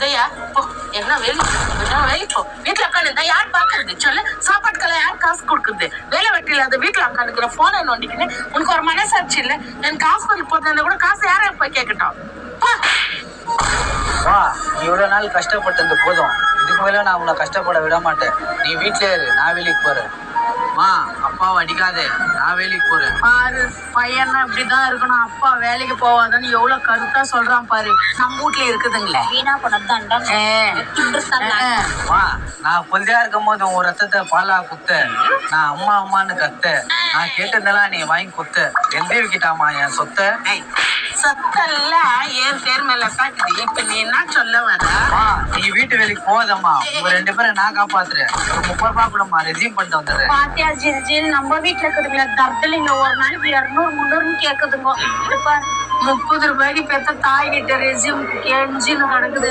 இதையா போ, என்ன வேலைக்கு போ. வீட்டுல உட்காந்து யார் பாக்குறது சொல்லு? சாப்பாட்டுக்கெல்லாம் யார் காசு கொடுக்குறது? வேலை வெட்டி இல்லாத வீட்டுல உட்காந்துக்கிற போனை நோண்டிக்கின்னு உனக்கு ஒரு மனசாட்சி இல்ல? எனக்கு ஹாஸ்பிட்டல் போறதா கூட காசு யார போய் கேட்கட்டும். இவ்வளவு நாள் கஷ்டப்பட்டது போதும். இதுக்கு மேல நான் உன்னை கஷ்டப்பட விட மாட்டேன். நீ வீட்லயே இரு, நான் வேலைக்கு போறேன். அப்பாவை அடிக்காதே, நான் வேலைக்கு போறேன். பாரு, பையனா இப்படிதான் இருக்கணும். அப்பா வேலைக்கு போவாதான்னு எவ்வளவு கருத்தா சொல்றான் பாரு. நம்ம வீட்டுல இருக்குதுங்களே வீணா பணத்தான். நான் குழந்தையா இருக்கும் போது உன் ரத்தத்தை பாலா குத்த, நான் அம்மா அம்மான்னு கத்த, நான் கேட்டதெல்லாம் நீ வாங்கி குத்த. எந்த விக்கிட்டாமா என் சொத்தை? சத்தெல்லாம் என் பேர் மேல காட்டுது. இப்ப நீ என்ன சொல்ல வர? நீ வீட்டு வேலைக்கு போதம்மா, உங்க 2 பேரை நான் காப்பாத்துறேன். ஒரு 30 ரூபாய் கூடமா ரெசியூம் பண்ணிட்டு வந்துடுறேன். பாத்தியா ஜில், நம்ம வீட்டுல இருக்குதுங்களா தர்தலிங்க ஒரு நாளைக்கு 200 300 கேக்குதுங்க. 30 ரூபாய்க்கு பெத்த தாய் கிட்ட ரெசியூம் கெஞ்சின்னு கிடக்குது.